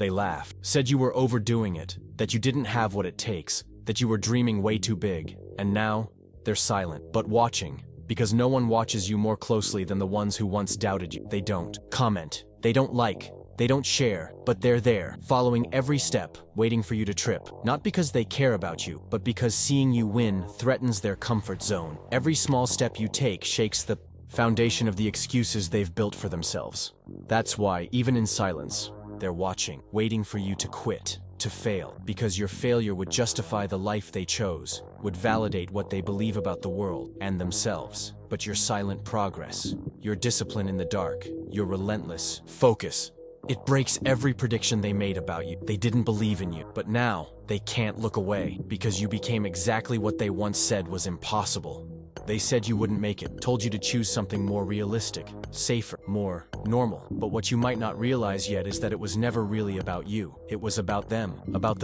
They laughed, said you were overdoing it, that you didn't have what it takes, that you were dreaming way too big. And now, they're silent, but watching, because no one watches you more closely than the ones who once doubted you. They don't comment, they don't like, they don't share, but they're there, following every step, waiting for you to trip. Not because they care about you, but because seeing you win threatens their comfort zone. Every small step you take shakes the foundation of the excuses they've built for themselves. That's why, even in silence, they're watching, waiting for you to quit, to fail, because your failure would justify the life they chose, would validate what they believe about the world and themselves. But your silent progress, your discipline in the dark, your relentless focus, it breaks every prediction they made about you. They didn't believe in you, but now they can't look away because you became exactly what they once said was impossible. They said you wouldn't make it, told you to choose something more realistic, safer, more normal. But what you might not realize yet is that it was never really about you. It was about them, about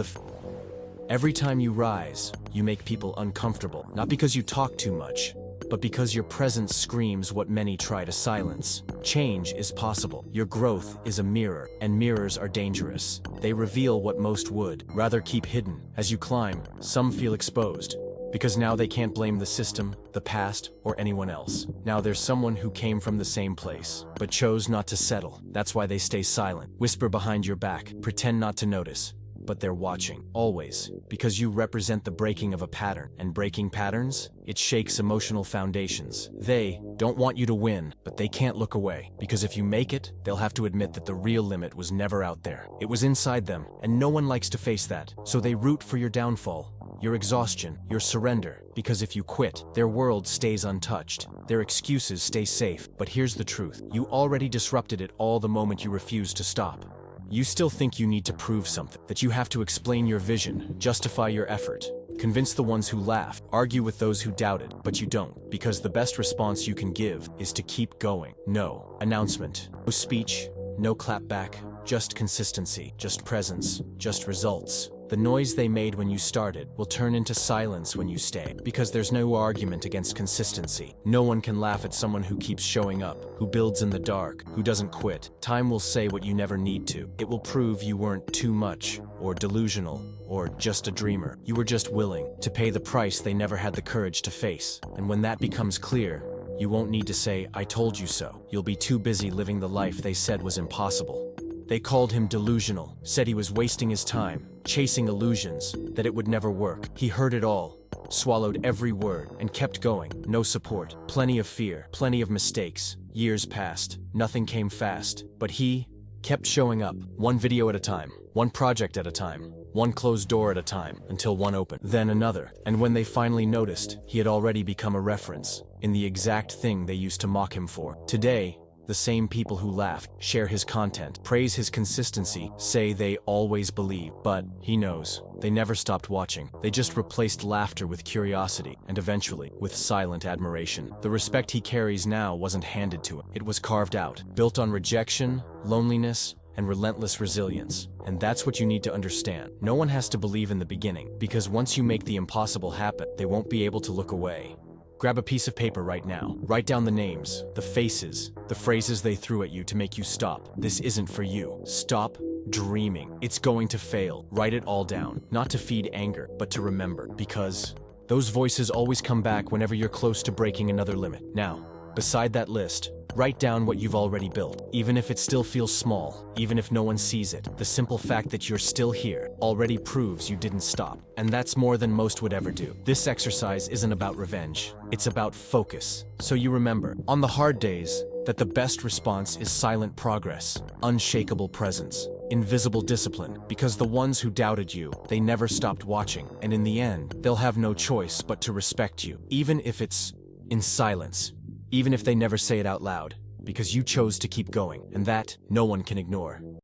Every time you rise, you make people uncomfortable, not because you talk too much, but because your presence screams what many try to silence. Change is possible. Your growth is a mirror, and mirrors are dangerous. They reveal what most would rather keep hidden. As you climb, some feel exposed, because now they can't blame the system, the past, or anyone else. Now there's someone who came from the same place, but chose not to settle. That's why they stay silent, whisper behind your back, pretend not to notice. But they're watching, always, because you represent the breaking of a pattern. And breaking patterns, it shakes emotional foundations. They don't want you to win, but they can't look away, because if you make it, they'll have to admit that the real limit was never out there. It was inside them, and no one likes to face that. So they root for your downfall, your exhaustion, your surrender, because if you quit, their world stays untouched. Their excuses stay safe. But here's the truth. You already disrupted it all the moment you refused to stop. You still think you need to prove something, that you have to explain your vision, justify your effort, convince the ones who laughed, argue with those who doubted, but you don't, because the best response you can give is to keep going. No announcement, no speech, no clapback, just consistency, just presence, just results. The noise they made when you started will turn into silence when you stay, because there's no argument against consistency. No one can laugh at someone who keeps showing up, who builds in the dark, who doesn't quit. Time will say what you never need to. It will prove you weren't too much, or delusional, or just a dreamer. You were just willing to pay the price they never had the courage to face. And when that becomes clear, you won't need to say, "I told you so." You'll be too busy living the life they said was impossible. They called him delusional, said he was wasting his time, chasing illusions, that it would never work. He heard it all, swallowed every word, and kept going. No support, plenty of fear, plenty of mistakes. Years passed, nothing came fast, but he kept showing up, one video at a time, one project at a time, one closed door at a time, until one opened, then another. And when they finally noticed, he had already become a reference in the exact thing they used to mock him for. Today, the same people who laughed, share his content, praise his consistency, say they always believe. But he knows, they never stopped watching. They just replaced laughter with curiosity, and eventually, with silent admiration. The respect he carries now wasn't handed to him. It was carved out, built on rejection, loneliness, and relentless resilience. And that's what you need to understand. No one has to believe in the beginning, because once you make the impossible happen, they won't be able to look away. Grab a piece of paper right now. Write down the names, the faces, the phrases they threw at you to make you stop. This isn't for you. Stop dreaming. It's going to fail. Write it all down. Not to feed anger, but to remember. Because those voices always come back whenever you're close to breaking another limit. Now, beside that list, write down what you've already built. Even if it still feels small, even if no one sees it, the simple fact that you're still here already proves you didn't stop. And that's more than most would ever do. This exercise isn't about revenge. It's about focus. So you remember, on the hard days, that the best response is silent progress, unshakable presence, invisible discipline, because the ones who doubted you, they never stopped watching. And in the end, they'll have no choice but to respect you, even if it's in silence. Even if they never say it out loud, because you chose to keep going, and that no one can ignore.